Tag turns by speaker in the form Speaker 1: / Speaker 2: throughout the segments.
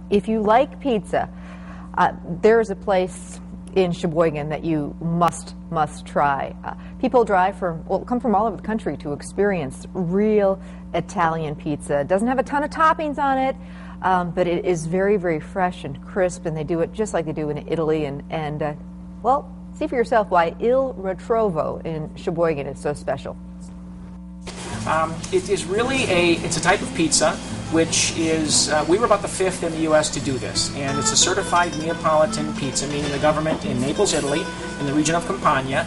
Speaker 1: If you like pizza, there's a place in Sheboygan that you must try. People come from all over the country to experience real Italian pizza. It doesn't have a ton of toppings on it, but it is very fresh and crisp, and they do it just like they do in Italy. Well, see for yourself why Il Ritrovo in Sheboygan is so special.
Speaker 2: It is really it's a type of pizza which is, we were about the 5th in the U.S. to do this, and it's a certified Neapolitan pizza, meaning the government in Naples, Italy, in the region of Campania,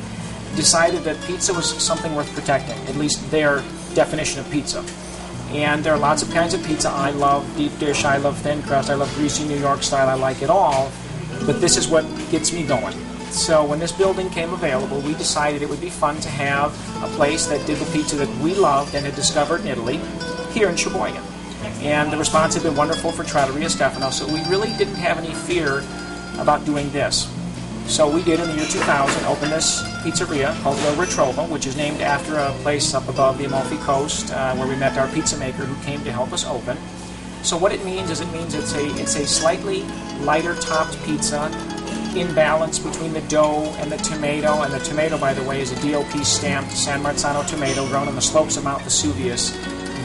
Speaker 2: decided that pizza was something worth protecting, at least their definition of pizza. And there are lots of kinds of pizza. I love deep dish, I love thin crust, I love greasy New York style, I like it all, but this is what gets me going. So when this building came available, we decided it would be fun to have a place that did the pizza that we loved and had discovered in Italy here in Sheboygan. And the response had been wonderful for Trattoria Stefano, so we really didn't have any fear about doing this. So we did, in the year 2000, open this pizzeria called Il Ritrovo, which is named after a place up above the Amalfi Coast where we met our pizza maker who came to help us open. So what it means is it's a slightly lighter topped pizza, in balance between the dough and the tomato. And the tomato, by the way, is a DOP stamped San Marzano tomato grown on the slopes of Mount Vesuvius.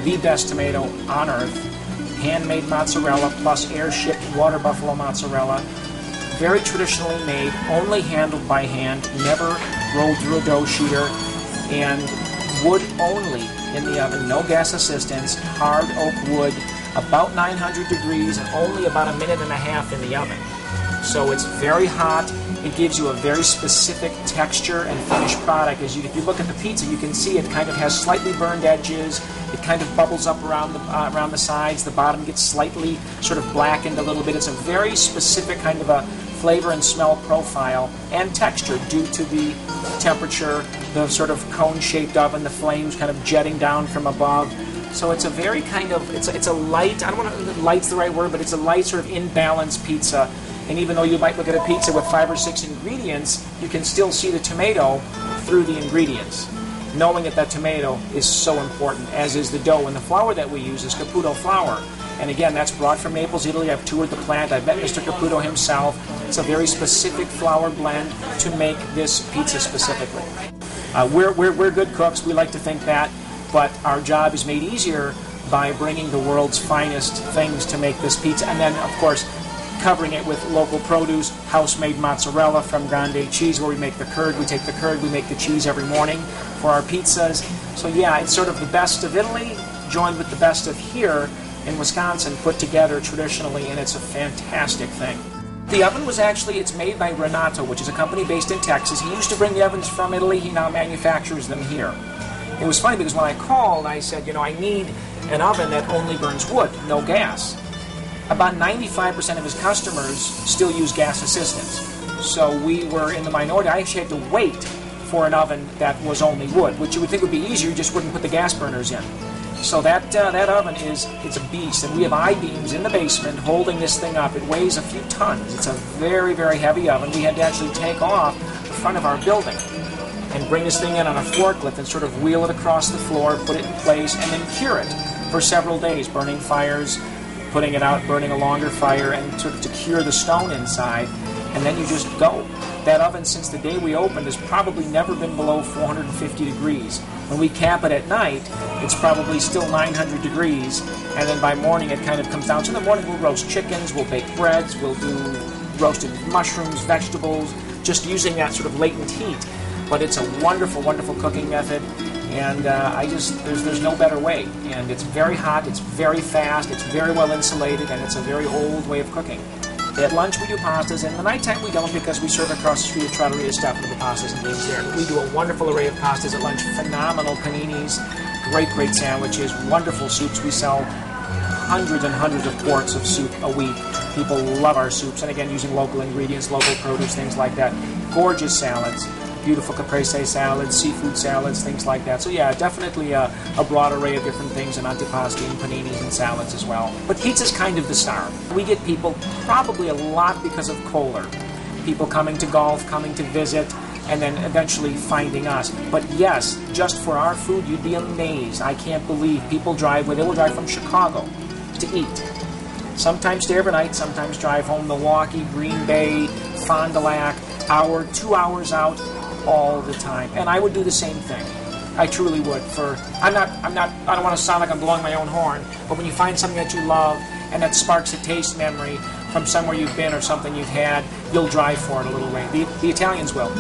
Speaker 2: The best tomato on earth. Handmade mozzarella plus air-shipped water buffalo mozzarella. Very traditionally made, only handled by hand, never rolled through a dough sheeter, and wood only in the oven, no gas assistance, hard oak wood, about 900 degrees, and only about a minute and a half in the oven. So it's very hot. It gives you a very specific texture and finished product. If you look at the pizza, you can see it kind of has slightly burned edges. It kind of bubbles up around the sides. The bottom gets slightly sort of blackened a little bit. It's a very specific kind of a flavor and smell profile and texture due to the temperature, the sort of cone-shaped oven, the flames kind of jetting down from above. So it's a very kind of, it's a light, I don't want to, light's the right word, but it's a light sort of in-balance pizza. And even though you might look at a pizza with 5 or 6 ingredients, you can still see the tomato through the ingredients, knowing that that tomato is so important, as is the dough. And the flour that we use is Caputo flour. And again, that's brought from Naples, Italy. I've toured the plant. I've met Mr. Caputo himself. It's a very specific flour blend to make this pizza specifically. We're good cooks. We like to think that. But our job is made easier by bringing the world's finest things to make this pizza. And then, of course, covering it with local produce, house-made mozzarella from Grande Cheese, where we make the curd. We take the curd, we make the cheese every morning for our pizzas. So yeah, it's sort of the best of Italy joined with the best of here in Wisconsin put together traditionally, and it's a fantastic thing. The oven was actually, it's made by Renato, which is a company based in Texas. He used to bring the ovens from Italy. He now manufactures them here. It was funny because when I called, I said, I need an oven that only burns wood, no gas. About 95% of his customers still use gas assistance. So we were in the minority. I actually had to wait for an oven that was only wood, which you would think would be easier, you just wouldn't put the gas burners in. So that oven it's a beast, and we have I-beams in the basement holding this thing up. It weighs a few tons. It's a very heavy oven. We had to actually take off the front of our building and bring this thing in on a forklift and sort of wheel it across the floor, put it in place, and then cure it for several days, burning fires, putting it out, burning a longer fire, and sort of to cure the stone inside, and then you just go. That oven, since the day we opened, has probably never been below 450 degrees. When we cap it at night, it's probably still 900 degrees, and then by morning it kind of comes down. So in the morning we'll roast chickens, we'll bake breads, we'll do roasted mushrooms, vegetables, just using that sort of latent heat. But it's a wonderful cooking method, and there's no better way. And it's very hot, it's very fast, it's very well insulated, and it's a very old way of cooking. At lunch we do pastas, and at the nighttime we don't because we serve across the street at Trattoria Stefano the pastas and things there. But we do a wonderful array of pastas at lunch, phenomenal paninis, great sandwiches, wonderful soups. We sell hundreds and hundreds of quarts of soup a week. People love our soups, and again, using local ingredients, local produce, things like that. Gorgeous salads. Beautiful caprese salads, seafood salads, things like that. So yeah, definitely a broad array of different things, and antipasti and paninis and salads as well. But pizza's kind of the star. We get people probably a lot because of Kohler. People coming to golf, coming to visit, and then eventually finding us. But yes, just for our food, you'd be amazed. I can't believe people they will drive from Chicago to eat. Sometimes stay overnight, sometimes drive home. Milwaukee, Green Bay, Fond du Lac, hour, 2 hours out, all the time. And I would do the same thing. I truly would. I don't want to sound like I'm blowing my own horn, but when you find something that you love and that sparks a taste memory from somewhere you've been or something you've had, you'll drive for it a little way. The Italians will.